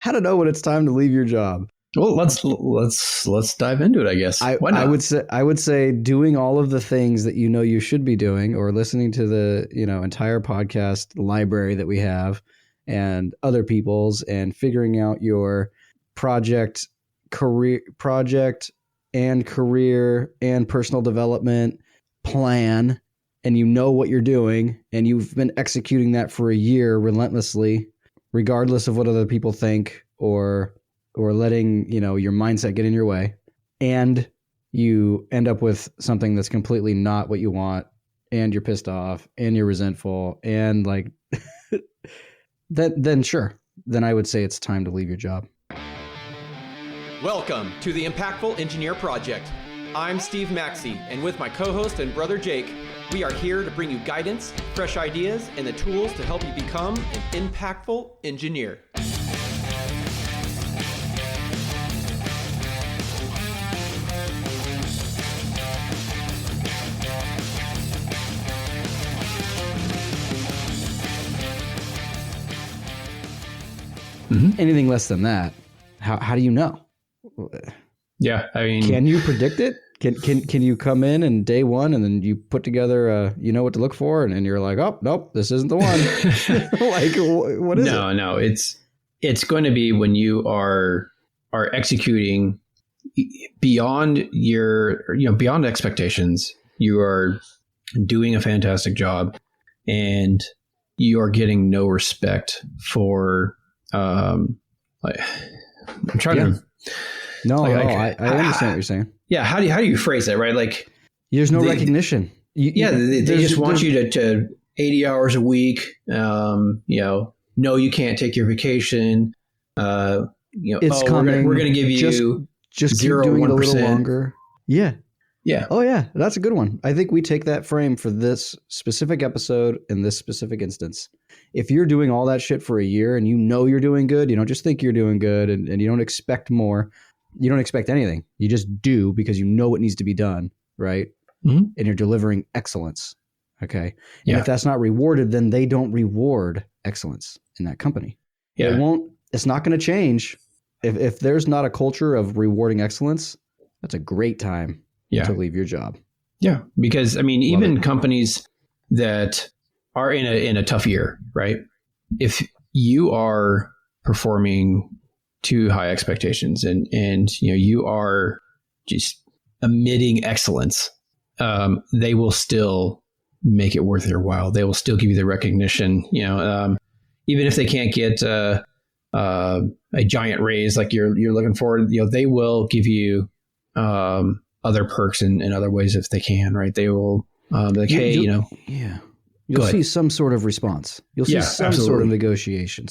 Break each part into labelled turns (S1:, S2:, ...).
S1: how to know when it's time to leave your job.
S2: Well, let's dive into it, I guess. Why not?
S1: I would say doing all of the things that you know you should be doing, or listening to the entire podcast library that we have and other people's, and figuring out your project and career and personal development plan, and you know what you're doing, and you've been executing that for a year relentlessly, regardless of what other people think, or letting your mindset get in your way, and you end up with something that's completely not what you want, and you're pissed off and you're resentful, and like then I would say it's time to leave your job.
S3: Welcome to the Impactful Engineer Project. I'm Steve Maxey, and with my co-host and brother Jake, we are here to bring you guidance, fresh ideas, and the tools to help you become an impactful engineer.
S1: Anything less than that, how do you know?
S2: Yeah, I mean,
S1: can you predict it? Can you come in and day one, and then you put together you know what to look for, and you're like, oh nope, this isn't the one. Like, what is it?
S2: No, it's going to be when you are executing beyond beyond expectations. You are doing a fantastic job, and you are getting no respect for. I'm trying to.
S1: No, I understand what you're saying.
S2: Yeah, how do you phrase that, right? Like,
S1: there's no recognition.
S2: They just want you to 80 hours a week. No, you can't take your vacation.
S1: It's coming.
S2: We're going to give you
S1: just
S2: 0,
S1: keep doing
S2: 1%.
S1: it a little longer. Yeah.
S2: Yeah.
S1: Oh yeah, that's a good one. I think we take that frame for this specific episode in this specific instance. If you're doing all that shit for a year and you know you're doing good, you don't just think you're doing good, and you don't expect more. You don't expect anything. You just do because you know what needs to be done, right? Mm-hmm. And you're delivering excellence. Okay. And if that's not rewarded, then they don't reward excellence in that company. Yeah. It's not going to change. If there's not a culture of rewarding excellence, that's a great time to leave your job. Yeah.
S2: Because I mean, even companies that are in a tough year, right? If you are performing to high expectations and you are just emitting excellence, they will still make it worth your while. They will still give you the recognition, even if they can't get a giant raise like you're looking for, they will give you other perks in other ways if they can, right? They will You'll
S1: see some sort of response. You'll see some sort of negotiation,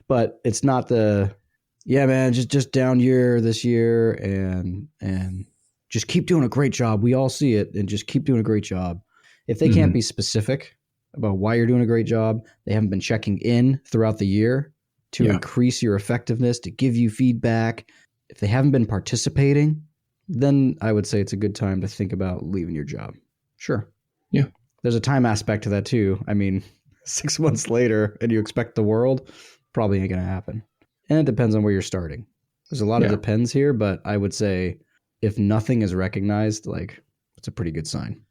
S1: but it's not just down year this year and just keep doing a great job. We all see it, and just keep doing a great job. If they can't be specific about why you're doing a great job, they haven't been checking in throughout the year to increase your effectiveness, to give you feedback. If they haven't been participating, then I would say it's a good time to think about leaving your job. Sure.
S2: Yeah.
S1: There's a time aspect to that too. I mean, 6 months later and you expect the world, probably ain't going to happen. And it depends on where you're starting. There's a lot of depends here, but I would say if nothing is recognized, like, it's a pretty good sign.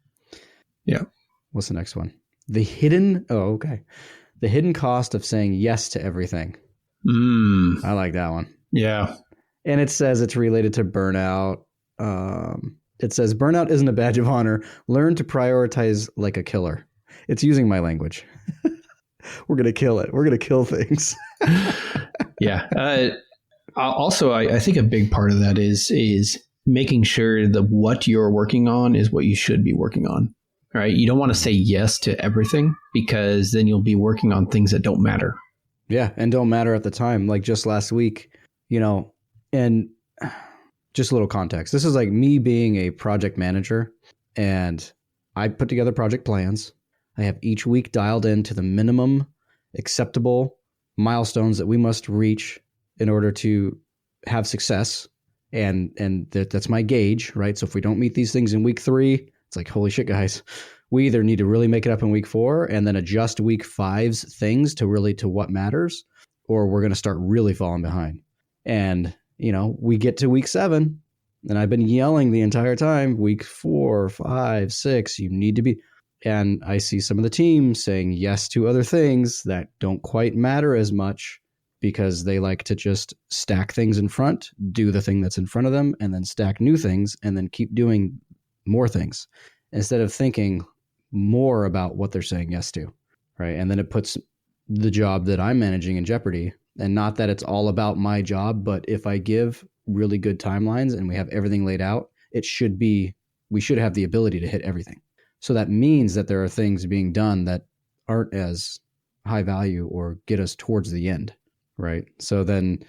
S2: Yeah.
S1: What's the next one? The hidden cost of saying yes to everything. I like that one.
S2: Yeah.
S1: And it says it's related to burnout. It says burnout isn't a badge of honor. Learn to prioritize like a killer. It's using my language. We're going to kill it. We're going to kill things.
S2: Yeah. Also, I think a big part of that is making sure that what you're working on is what you should be working on. Right? You don't want to say yes to everything, because then you'll be working on things that don't matter.
S1: Yeah, and don't matter at the time. Like just last week, and just a little context. This is like me being a project manager, and I put together project plans. I have each week dialed into the minimum acceptable milestones that we must reach in order to have success. And that's my gauge, right? So if we don't meet these things in week 3, it's like, holy shit, guys, we either need to really make it up in week 4 and then adjust week 5's things to what matters, or we're going to start really falling behind. And, we get to week 7 and I've been yelling the entire time, week 4, 5, 6, you need to be. And I see some of the teams saying yes to other things that don't quite matter as much because they like to just stack things in front, do the thing that's in front of them, and then stack new things and then keep doing more things instead of thinking more about what they're saying yes to, right? And then it puts the job that I'm managing in jeopardy. And not that it's all about my job, but if I give really good timelines and we have everything laid out, we should have the ability to hit everything. So that means that there are things being done that aren't as high value or get us towards the end, right? So then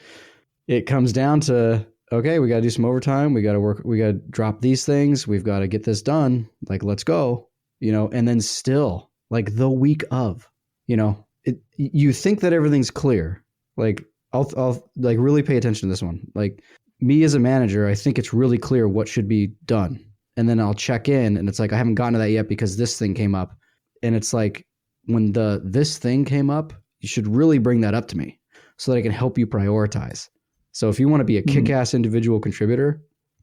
S1: it comes down to, okay, we got to do some overtime. We got to work. We got to drop these things. We've got to get this done. Like, let's go, and then still like the week of, you think that everything's clear. Like I'll like really pay attention to this one. Like me as a manager, I think it's really clear what should be done. And then I'll check in and it's like, I haven't gotten to that yet because this thing came up. And it's like, when this thing came up, you should really bring that up to me so that I can help you prioritize. So if you want to be a kick-ass individual contributor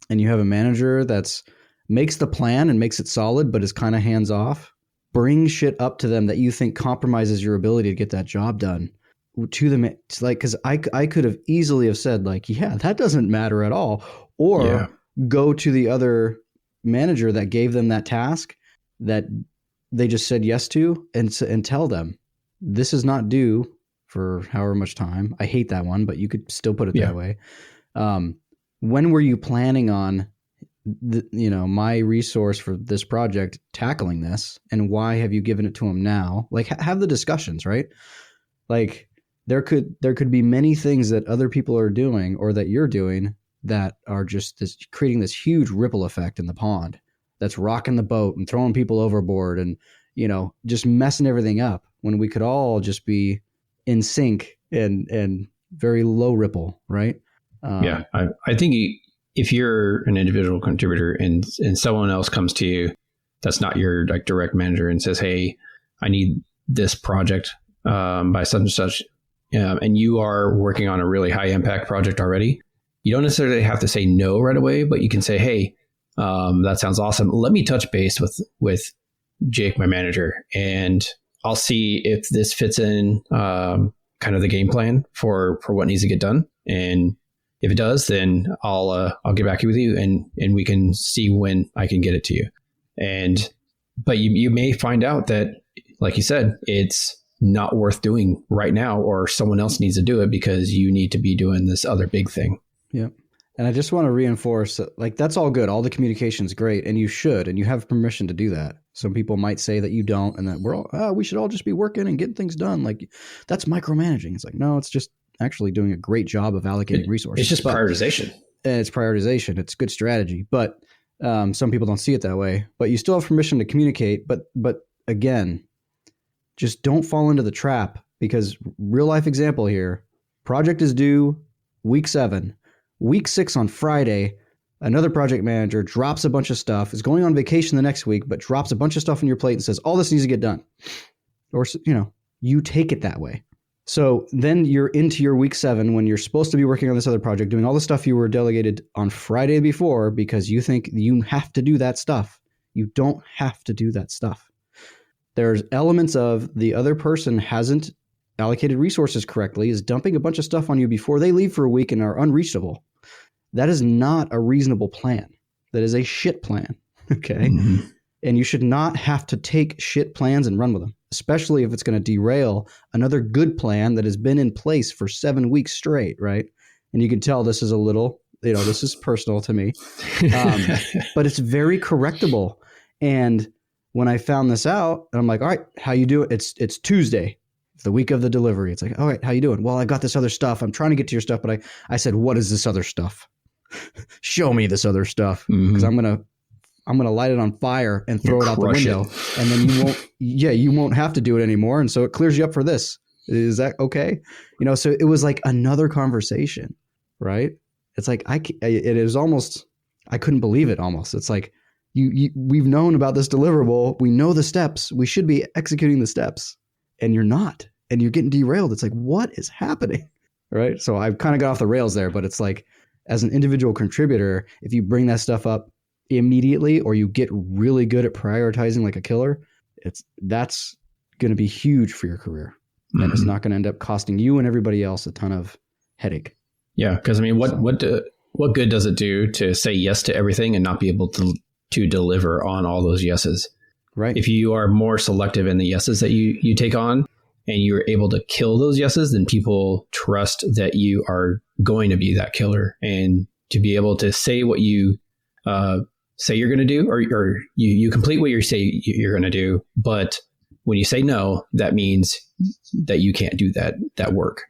S1: and you have a manager that's makes the plan and makes it solid, but is kind of hands off, bring shit up to them that you think compromises your ability to get that job done to them. It's like, cause I could have easily have said like, yeah, that doesn't matter at all. Or go to the other manager that gave them that task that they just said yes to and tell them this is not due for however much time. I hate that one, but you could still put it that way. When were you planning on my resource for this project tackling this, and why have you given it to them now? Like have the discussions, right? Like there could be many things that other people are doing or that you're doing that are just creating this huge ripple effect in the pond that's rocking the boat and throwing people overboard and, just messing everything up when we could all just be in sync and very low ripple, right?
S2: I think if you're an individual contributor and someone else comes to you that's not your like direct manager and says, hey, I need this project by such and such, and you are working on a really high impact project already, you don't necessarily have to say no right away, but you can say, hey, that sounds awesome. Let me touch base with Jake, my manager, and I'll see if this fits in kind of the game plan for what needs to get done. And if it does, then I'll get back with you and we can see when I can get it to you. But you may find out that, like you said, it's not worth doing right now, or someone else needs to do it because you need to be doing this other big thing.
S1: Yeah. And I just want to reinforce that, like, that's all good. All the communication's great, and you should, and you have permission to do that. Some people might say that you don't, and that we should all just be working and getting things done. Like, that's micromanaging. It's like, no, it's just actually doing a great job of allocating resources.
S2: It's just prioritization.
S1: It's prioritization. It's good strategy. But some people don't see it that way. But you still have permission to communicate. But again, just don't fall into the trap, because real life example here, project is due week 7. Week 6 on Friday, another project manager drops a bunch of stuff, is going on vacation the next week, but drops a bunch of stuff on your plate and says, all this needs to get done. Or, you take it that way. So then you're into your week 7 when you're supposed to be working on this other project, doing all the stuff you were delegated on Friday before because you think you have to do that stuff. You don't have to do that stuff. There's elements of the other person hasn't allocated resources correctly, is dumping a bunch of stuff on you before they leave for a week and are unreachable. That is not a reasonable plan. That is a shit plan. Okay. Mm-hmm. And you should not have to take shit plans and run with them, especially if it's going to derail another good plan that has been in place for 7 weeks straight. Right. And you can tell this is a little, this is personal to me, but it's very correctable. And when I found this out, I'm like, all right, how you do it? It's Tuesday, the week of the delivery. It's like, all right, how you doing? Well, I got this other stuff. I'm trying to get to your stuff, but I said, what is this other stuff? Show me this other stuff, because I'm gonna light it on fire and throw it out the window, and then you won't have to do it anymore, and so it clears you up for this. Is that okay? So it was like another conversation, right? It's like it is almost, I couldn't believe it. Almost, it's like we've known about this deliverable, we know the steps, we should be executing the steps, and you're not. and you're getting derailed. It's like, what is happening? Right. So I've kind of got off the rails there, but it's like, as an individual contributor, if you bring that stuff up immediately, or you get really good at prioritizing like a killer, that's going to be huge for your career. And it's not going to end up costing you and everybody else a ton of headache.
S2: Yeah. Cause I mean, what good does it do to say yes to everything and not be able to deliver on all those yeses?
S1: Right.
S2: If you are more selective in the yeses that you take on, and you're able to kill those yeses, then people trust that you are going to be that killer, and to be able to say what you say you're going to do, or you complete what you say you're going to do. But when you say no, that means that you can't do that work.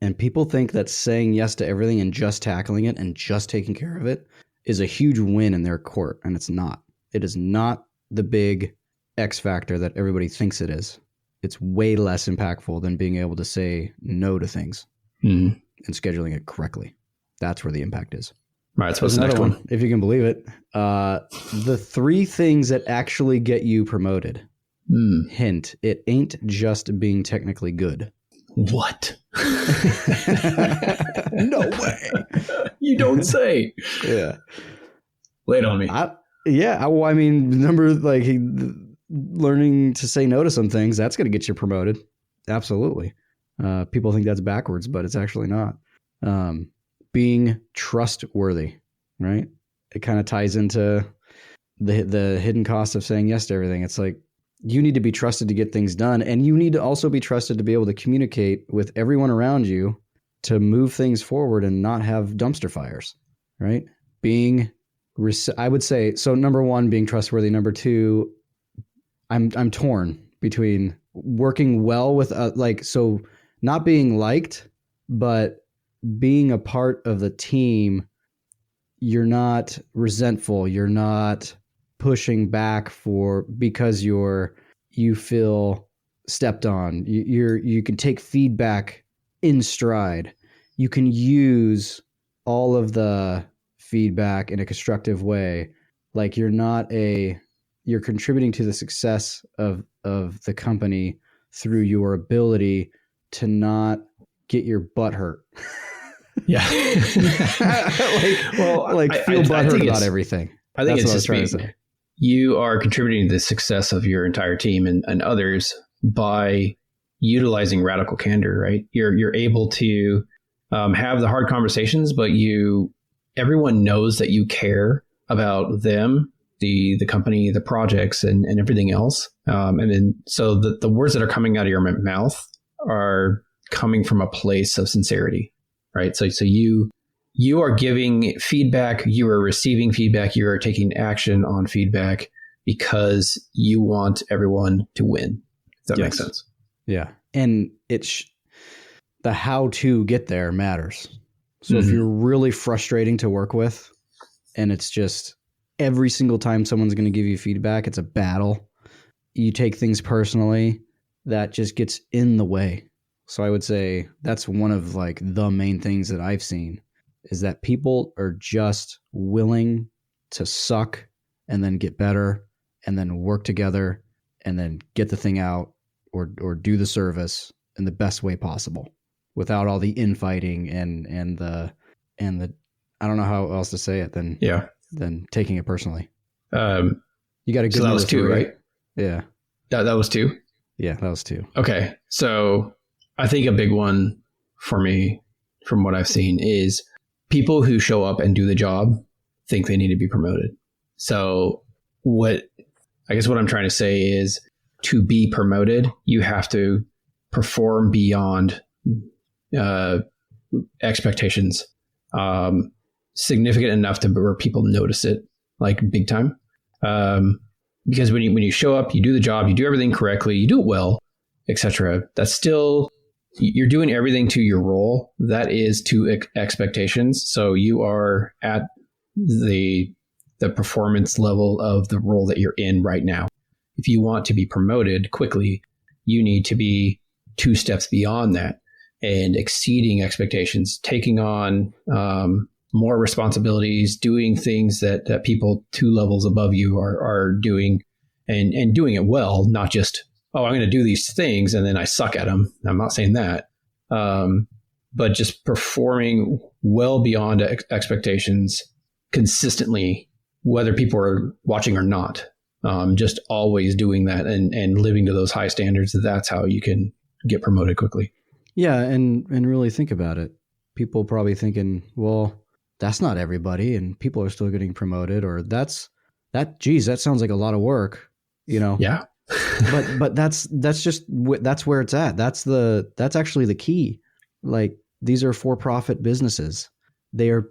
S1: And people think that saying yes to everything and just tackling it and just taking care of it is a huge win in their court. And it's not. It is not the big X factor that everybody thinks it is. It's way less impactful than being able to say no to things and scheduling it correctly. That's where the impact is.
S2: All right. So what's the next one?
S1: If you can believe it. The 3 things that actually get you promoted. Hint, it ain't just being technically good.
S2: What?
S1: No way.
S2: You don't say.
S1: Yeah.
S2: Lay it on me.
S1: I mean, learning to say no to some things, that's going to get you promoted. Absolutely. People think that's backwards, but it's actually not. Being trustworthy, right? It kind of ties into the hidden cost of saying yes to everything. It's like, you need to be trusted to get things done. And you need to also be trusted to be able to communicate with everyone around you to move things forward and not have dumpster fires, right? I would say, so number 1, being trustworthy. Number 2, I'm torn between working well with so not being liked, but being a part of the team. You're not resentful. You're not pushing back because you feel stepped on. You can take feedback in stride. You can use all of the feedback in a constructive way. Like you're contributing to the success of the company through your ability to not get your butt hurt.
S2: Yeah.
S1: feel butthurt about everything.
S2: I think
S1: That's
S2: it's
S1: what I
S2: just
S1: was trying to say.
S2: You are contributing to the success of your entire team and others by utilizing radical candor, right? You're able to have the hard conversations, but everyone knows that you care about them, the company, the projects, and everything else. And then so the words that are coming out of your mouth are coming from a place of sincerity, right? So you are giving feedback, you are receiving feedback, you are taking action on feedback because you want everyone to win. If that makes sense.
S1: Yeah. And the how to get there matters. So if you're really frustrating to work with, and it's just every single time someone's going to give you feedback, it's a battle, you take things personally, that just gets in the way. So I would say that's one of the main things that I've seen is that people are just willing to suck and then get better and then work together and then get the thing out or do the service in the best way possible without all the infighting and the I don't know how else to say it than taking it personally. You got a good.
S2: So that was 2, right?
S1: Yeah.
S2: That was 2.
S1: Yeah, that was 2.
S2: Okay, so I think a big one for me, from what I've seen, is people who show up and do the job think they need to be promoted. So what I'm trying to say is, to be promoted, you have to perform beyond expectations, significant enough to where people notice it, big time. Because when you show up, you do the job, you do everything correctly, you do it well, etc. That's still, you're doing everything to your role. That is to expectations. So you are at the performance level of the role that you're in right now. If you want to be promoted quickly, you need to be 2 steps beyond that and exceeding expectations, taking on more responsibilities, doing things that people 2 levels above you are doing and doing it well, not just oh, I'm going to do these things and then I suck at them. I'm not saying that. But just performing well beyond expectations consistently, whether people are watching or not. Just always doing that and living to those high standards. That's how you can get promoted quickly.
S1: Yeah. And really think about it. People probably thinking, well, that's not everybody and people are still getting promoted, or geez, that sounds like a lot of work,
S2: Yeah.
S1: but that's where it's at. That's actually the key. Like, these are for-profit businesses. They are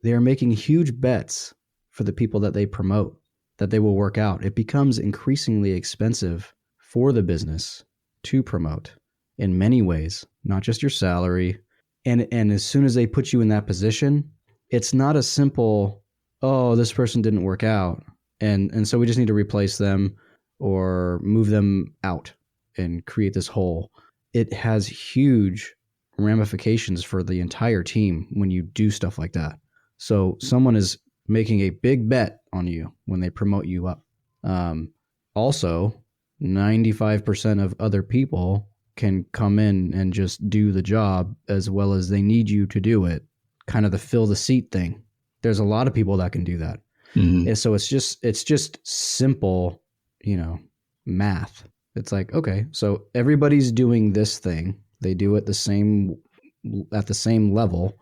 S1: making huge bets for the people that they promote, that they will work out. It becomes increasingly expensive for the business to promote in many ways, not just your salary. And as soon as they put you in that position, it's not a simple, oh, this person didn't work out, and so we just need to replace them or move them out and create this hole. It has huge ramifications for the entire team when you do stuff like that. So someone is making a big bet on you when they promote you up. Also, 95% of other people can come in and just do the job as well as they need you to do it. Kind of the fill the seat thing. There's a lot of people that can do that. Mm-hmm. And so it's just simple, math. It's like, okay, so everybody's doing this thing. They do it at the same level.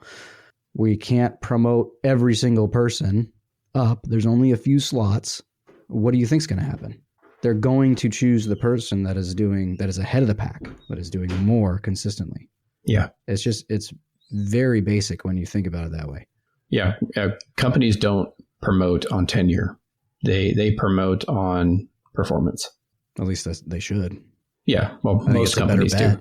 S1: We can't promote every single person up. There's only a few slots. What do you think's going to happen? They're going to choose the person that is ahead of the pack, that is doing more consistently.
S2: Yeah.
S1: It's very basic when you think about it that way.
S2: Yeah. Companies don't promote on tenure. They promote on performance.
S1: At least they should.
S2: Yeah. Well, most companies do.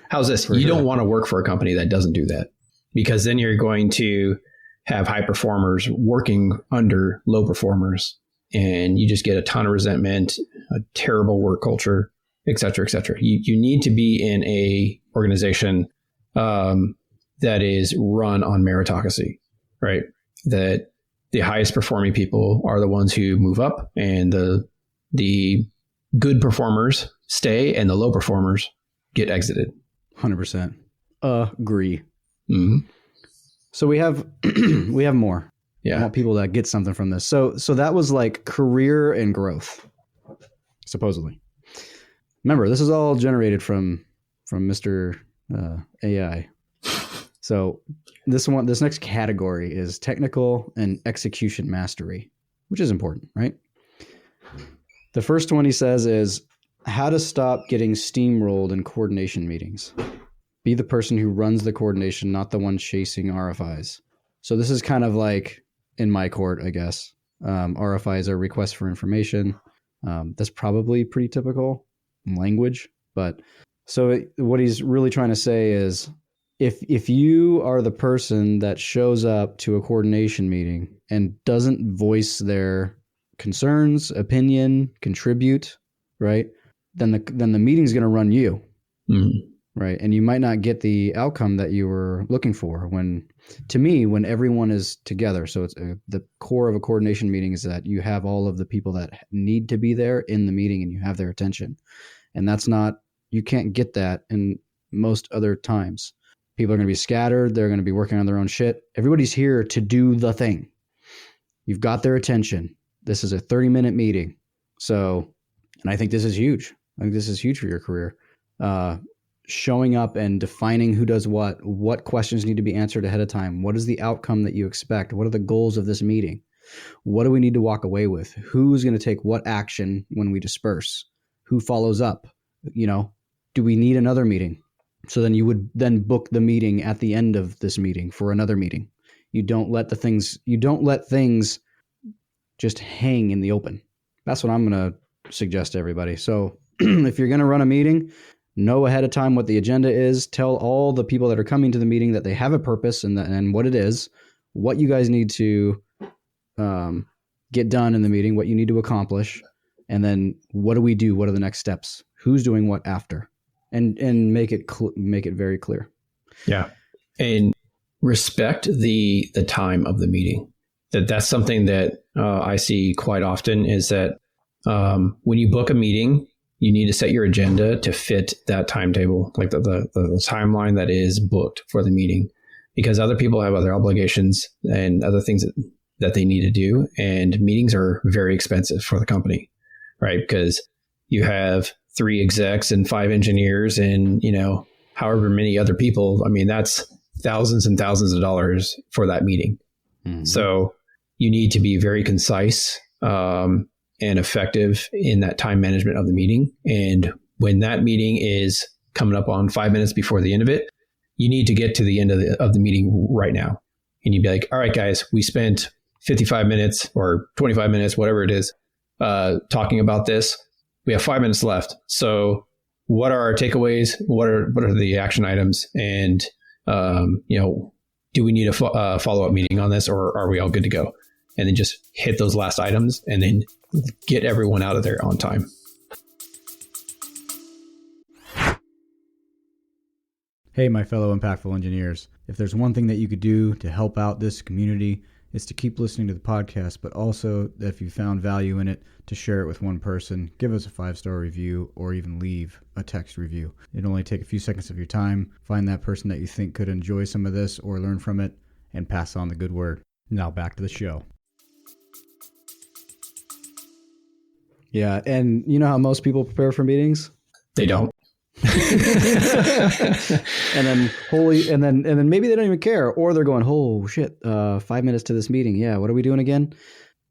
S2: How's this? You don't want to work for a company that doesn't do that, because then you're going to have high performers working under low performers, and you just get a ton of resentment, a terrible work culture, et cetera, et cetera. You need to be in a organization that is run on meritocracy, right? That the highest performing people are the ones who move up, and the good performers stay and the low performers get exited.
S1: 100%. Agree.
S2: Mm-hmm.
S1: So we have more.
S2: Yeah.
S1: I want people that get something from this. So that was like career and growth, supposedly. Remember, this is all generated from Mr. AI. So this next category is technical and execution mastery, which is important, right? The first one he says is how to stop getting steamrolled in coordination meetings. Be the person who runs the coordination, not the one chasing RFIs. So this is kind of like in my court, I guess. RFIs are requests for information. That's probably pretty typical language. But so what he's really trying to say is if you are the person that shows up to a coordination meeting and doesn't voice their concerns, opinion, contribute, right? Then the meeting's going to run you.
S2: Mm-hmm.
S1: Right. And you might not get the outcome that you were looking for when everyone is together. So it's the core of a coordination meeting is that you have all of the people that need to be there in the meeting and you have their attention. And you can't get that in most other times. People are going to be scattered. They're going to be working on their own shit. Everybody's here to do the thing. You've got their attention. This is a 30-minute meeting. So, and I think this is huge. I think this is huge for your career. Showing up and defining who does what questions need to be answered ahead of time. What is the outcome that you expect? What are the goals of this meeting? What do we need to walk away with? Who's going to take what action when we disperse? Who follows up? Do we need another meeting? So then you would then book the meeting at the end of this meeting for another meeting. You don't let things just hang in the open. That's what I'm going to suggest to everybody. So if you're going to run a meeting, know ahead of time what the agenda is. Tell all the people that are coming to the meeting that they have a purpose and what it is, what you guys need to get done in the meeting, what you need to accomplish, and then what do we do? What are the next steps? Who's doing what after? And make it very clear.
S2: Yeah, and respect the time of the meeting. That's something that I see quite often is that when you book a meeting, you need to set your agenda to fit that timetable, like the timeline that is booked for the meeting, because other people have other obligations and other things that they need to do. And meetings are very expensive for the company, right? Because you have 3 execs and 5 engineers and, however many other people. I mean, that's thousands and thousands of dollars for that meeting. Mm-hmm. So you need to be very concise and effective in that time management of the meeting. And when that meeting is coming up on 5 minutes before the end of it, you need to get to the end of the meeting right now. And you'd be like, all right, guys, we spent 55 minutes or 25 minutes, whatever it is, talking about this. We have 5 minutes left. So what are our takeaways? What are the action items? And, do we need a follow-up meeting on this, or are we all good to go? And then just hit those last items and then get everyone out of there on time.
S1: Hey, my fellow impactful engineers. If there's one thing that you could do to help out this community, it's to keep listening to the podcast, but also if you found value in it, to share it with one person, give us a 5-star review, or even leave a text review. It'll only take a few seconds of your time. Find that person that you think could enjoy some of this or learn from it, and pass on the good word. Now back to the show. Yeah, and you know how most people prepare for meetings?
S2: They don't.
S1: and then maybe they don't even care, or they're going, oh shit, 5 minutes to this meeting. Yeah, what are we doing again?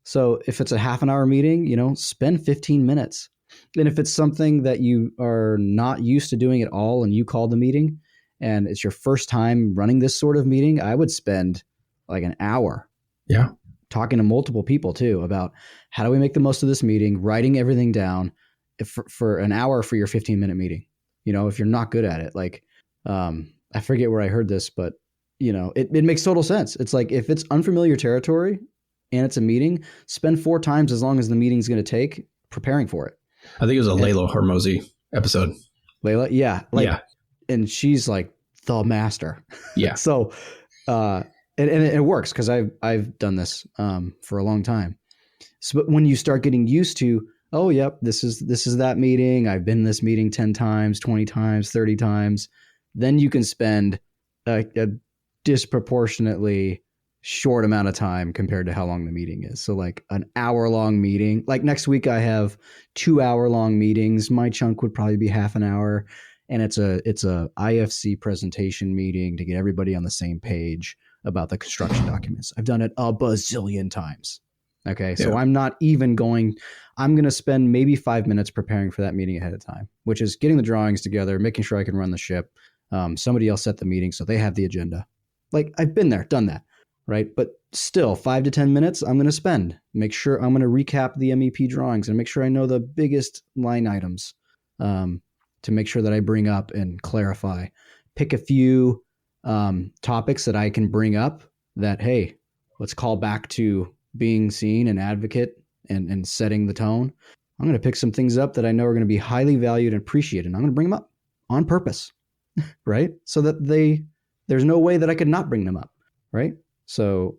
S1: So if it's a half an hour meeting, spend 15 minutes. And if it's something that you are not used to doing at all and you call the meeting and it's your first time running this sort of meeting, I would spend like an hour.
S2: Yeah.
S1: Talking to multiple people too about how do we make the most of this meeting, writing everything down for an hour for your 15-minute meeting. If you're not good at it, like, I forget where I heard this, but it makes total sense. It's like, if it's unfamiliar territory and it's a meeting, spend 4 times as long as the meeting's going to take preparing for it.
S2: I think it was a Layla Hormozy episode.
S1: Layla. Yeah. And she's like the master.
S2: Yeah.
S1: So, and it works, because I've done this, for a long time. So, but when you start getting used to, oh, yep, this is that meeting. I've been in this meeting 10 times, 20 times, 30 times. Then you can spend a disproportionately short amount of time compared to how long the meeting is. So like an hour-long meeting. Like next week I have 2-hour-long meetings. My chunk would probably be half an hour. And it's a IFC presentation meeting to get everybody on the same page about the construction documents. I've done it a bazillion times. Okay. So I'm not even I'm going to spend maybe 5 minutes preparing for that meeting ahead of time, which is getting the drawings together, making sure I can run the ship. Somebody else set the meeting, so they have the agenda. Like, I've been there, done that. Right. But still 5 to 10 minutes I'm going to spend. Make sure I'm going to recap the MEP drawings and make sure I know the biggest line items, to make sure that I bring up and clarify. Pick a few topics that I can bring up that, hey, let's call back to being seen and advocate and setting the tone. I'm going to pick some things up that I know are going to be highly valued and appreciated. And I'm going to bring them up on purpose, right? So that there's no way that I could not bring them up, right? So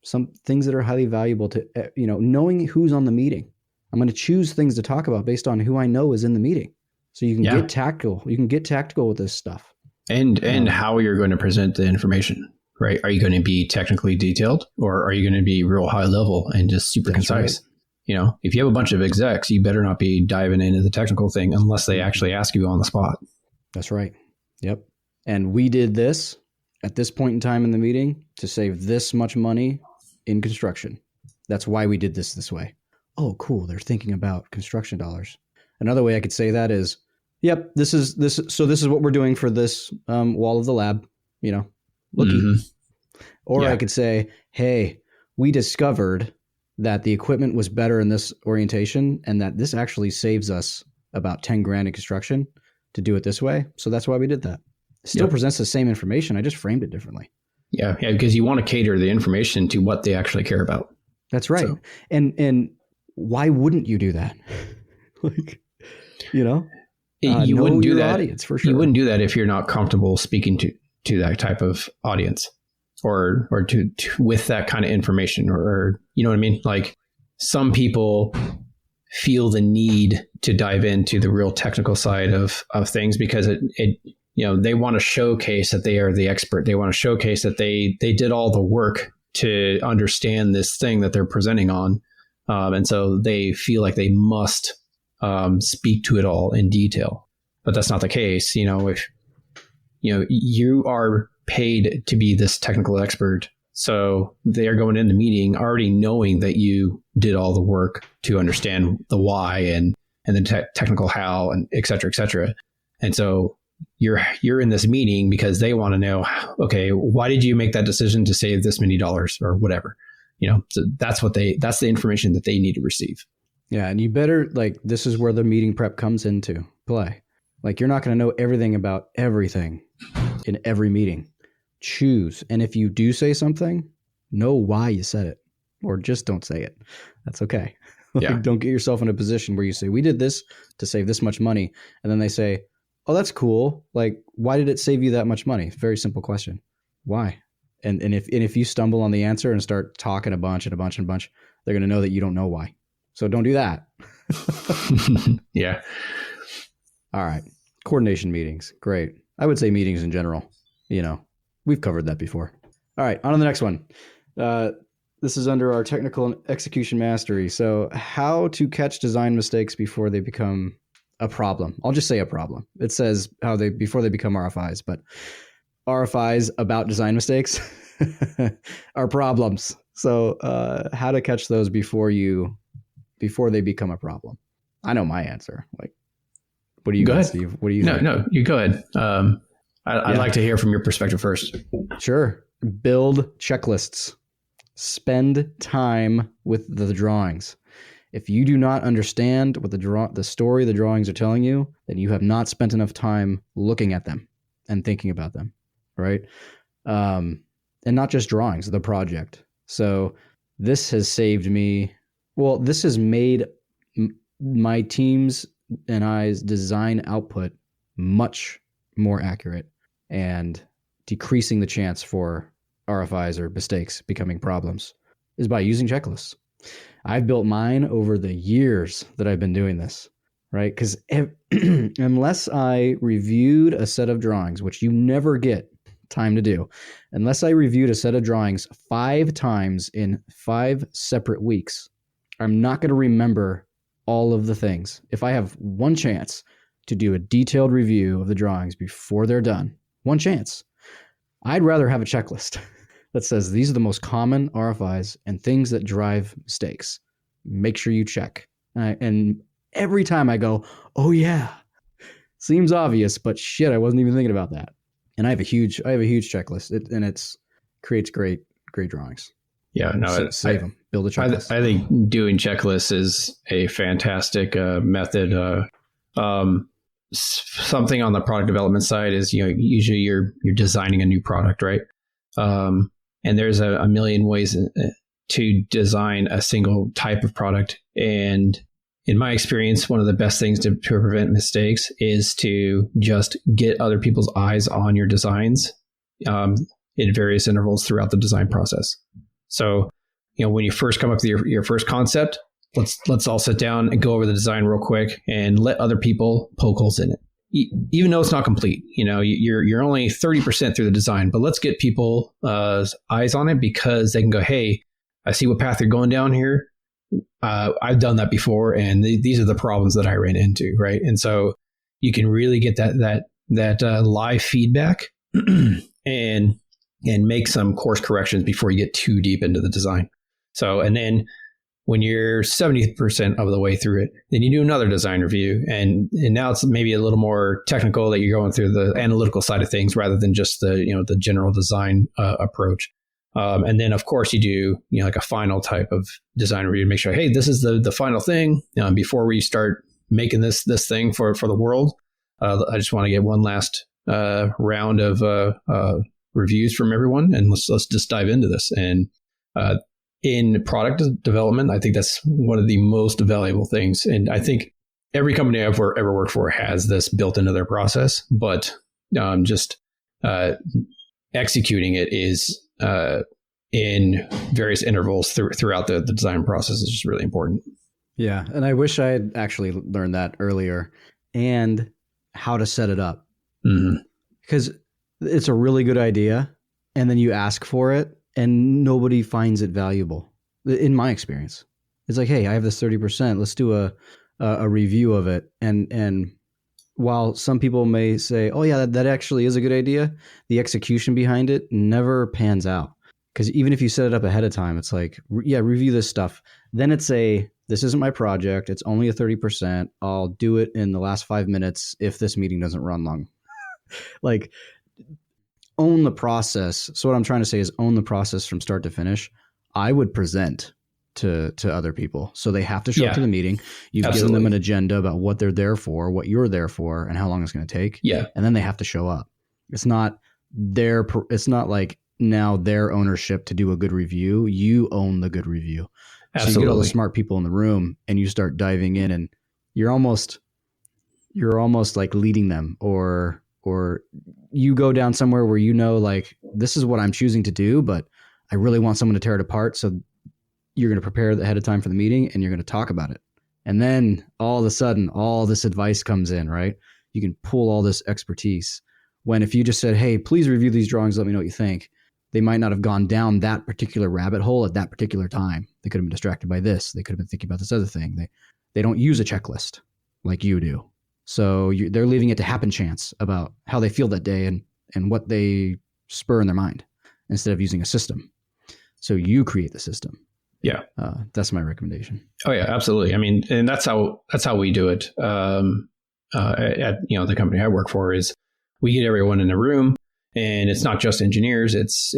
S1: some things that are highly valuable to, knowing who's on the meeting. I'm going to choose things to talk about based on who I know is in the meeting. So you can get tactical. You can get tactical with this stuff. And
S2: how you're going to present the information, right? Are you going to be technically detailed, or are you going to be real high level and just super concise? Right. If you have a bunch of execs, you better not be diving into the technical thing unless they actually ask you on the spot.
S1: That's right. Yep. And we did this at this point in time in the meeting to save this much money in construction. That's why we did this way. Oh, cool. They're thinking about construction dollars. Another way I could say that is, yep, this is what we're doing for this wall of the lab, looky. Mm-hmm. Or I could say, hey, we discovered that the equipment was better in this orientation and that this actually saves us about 10 grand in construction to do it this way. So that's why we did that. It still presents the same information. I just framed it differently. Yeah,
S2: because you want to cater the information to what they actually care about.
S1: That's right. So. And why wouldn't you do that?
S2: You wouldn't do that.
S1: Audience, for sure.
S2: You wouldn't do that if you're not comfortable speaking to that type of audience or to with that kind of information, or you know what I mean? Like, some people feel the need to dive into the real technical side of things, because it they want to showcase that they are the expert. They want to showcase that they did all the work to understand this thing that they're presenting on. And so they feel like they must speak to it all in detail. But that's not the case. If you are paid to be this technical expert, so they are going in the meeting already knowing that you did all the work to understand the why and the technical how, and et cetera, et cetera. And so you're in this meeting because they want to know, okay, why did you make that decision to save this many dollars or whatever? So that's the information that they need to receive.
S1: Yeah. And you better, this is where the meeting prep comes into play. You're not going to know everything about everything in every meeting. Choose. And if you do say something, know why you said it, or just don't say it. That's okay.
S2: Yeah.
S1: Don't get yourself in a position where you say, we did this to save this much money. And then they say, oh, that's cool. Why did it save you that much money? Very simple question. Why? And if you stumble on the answer and start talking a bunch, they're going to know that you don't know why. So don't do that.
S2: Yeah.
S1: All right. Coordination meetings. Great. I would say meetings in general. We've covered that before. All right. On to the next one. This is under our technical and execution mastery. So how to catch design mistakes before they become a problem. I'll just say a problem. It says before they become RFIs, but RFIs about design mistakes are problems. So how to catch those before they become a problem. I know my answer. What do you got, Steve? What do you think?
S2: No, you go ahead. I'd like to hear from your perspective first.
S1: Sure. Build checklists. Spend time with the drawings. If you do not understand what the story the drawings are telling you, then you have not spent enough time looking at them and thinking about them, right? And not just drawings, the project. So this has saved me. Well, this has made my team's and I's design output much more accurate and decreasing the chance for RFIs or mistakes becoming problems is by using checklists. I've built mine over the years that I've been doing this, right? Because unless I reviewed a set of drawings, which you never get time to do, unless I reviewed a set of drawings 5 times in 5 separate weeks, I'm not going to remember all of the things. If I have one chance to do a detailed review of the drawings before they're done, one chance, I'd rather have a checklist that says these are the most common RFIs and things that drive mistakes. Make sure you check. And every time I go, oh yeah, seems obvious, but shit, I wasn't even thinking about that. And I have a huge checklist, and it creates great drawings.
S2: Yeah, no,
S1: save them. Build a checklist.
S2: I think doing checklists is a fantastic method. Something on the product development side is, usually you're designing a new product, right? And there's a million ways to design a single type of product. And in my experience, one of the best things to prevent mistakes is to just get other people's eyes on your designs in various intervals throughout the design process. So, when you first come up with your first concept, let's all sit down and go over the design real quick and let other people poke holes in it. Even though it's not complete, you're only 30% through the design, but let's get people eyes on it, because they can go, hey, I see what path you're going down here. I've done that before, and these are the problems that I ran into, right? And so you can really get that live feedback and make some course corrections before you get too deep into the design. So, and then when you're 70% of the way through it, then you do another design review. And now it's maybe a little more technical, that you're going through the analytical side of things rather than just the general design approach. And then, of course, you do like a final type of design review to make sure, hey, this is the final thing before we start making this thing for the world. I just want to get one last round of reviews from everyone, and let's just dive into this. And in product development, I think that's one of the most valuable things. And I think every company I've ever worked for has this built into their process, but just executing it is in various intervals throughout the design process is just really important.
S1: Yeah. And I wish I had actually learned that earlier and how to set it up.
S2: Mm-hmm.
S1: Because it's a really good idea. And then you ask for it and nobody finds it valuable. In my experience, it's like, hey, I have this 30%. Let's do a review of it. And while some people may say, oh, yeah, that actually is a good idea, the execution behind it never pans out. Because even if you set it up ahead of time, it's like, yeah, review this stuff. Then it's this isn't my project. It's only a 30%. I'll do it in the last 5 minutes if this meeting doesn't run long. Like, own the process. So what I'm trying to say is own the process from start to finish. I would present to other people. So they have to show up to the meeting. You've given them an agenda about what they're there for, what you're there for, and how long it's going to take.
S2: Yeah.
S1: And then they have to show up. It's not like now their ownership to do a good review. You own the good review.
S2: Absolutely.
S1: So you get all the smart people in the room and you start diving in and you're almost like leading them or you go down somewhere where like this is what I'm choosing to do, but I really want someone to tear it apart. So you're going to prepare ahead of time for the meeting and you're going to talk about it. And then all of a sudden, all this advice comes in, right? You can pull all this expertise. When if you just said, hey, please review these drawings, let me know what you think, they might not have gone down that particular rabbit hole at that particular time. They could have been distracted by this. They could have been thinking about this other thing. They don't use a checklist like you do. So they're leaving it to happen chance about how they feel that day and what they spur in their mind instead of using a system. So you create the system.
S2: Yeah.
S1: That's my recommendation.
S2: Oh yeah, absolutely. I mean, and that's how we do it. At the company I work for is we get everyone in a room, and it's not just engineers. It's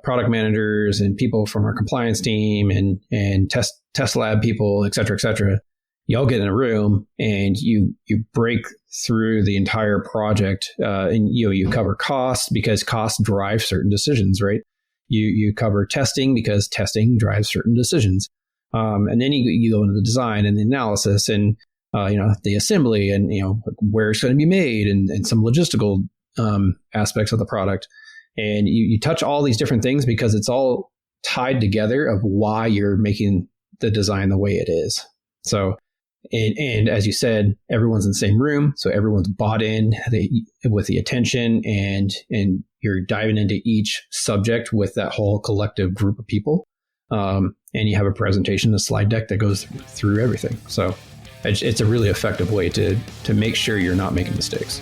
S2: product managers and people from our compliance team and test lab people, et cetera, et cetera. You all get in a room and you break through the entire project, and you cover costs because costs drive certain decisions, right? You cover testing because testing drives certain decisions. And then you go into the design and the analysis and, the assembly and, where it's going to be made and some logistical aspects of the product. And you touch all these different things because it's all tied together of why you're making the design the way it is. So, and as you said, everyone's in the same room. So everyone's bought in with the attention and you're diving into each subject with that whole collective group of people. And you have a presentation, a slide deck that goes through everything. So it's a really effective way to make sure you're not making mistakes.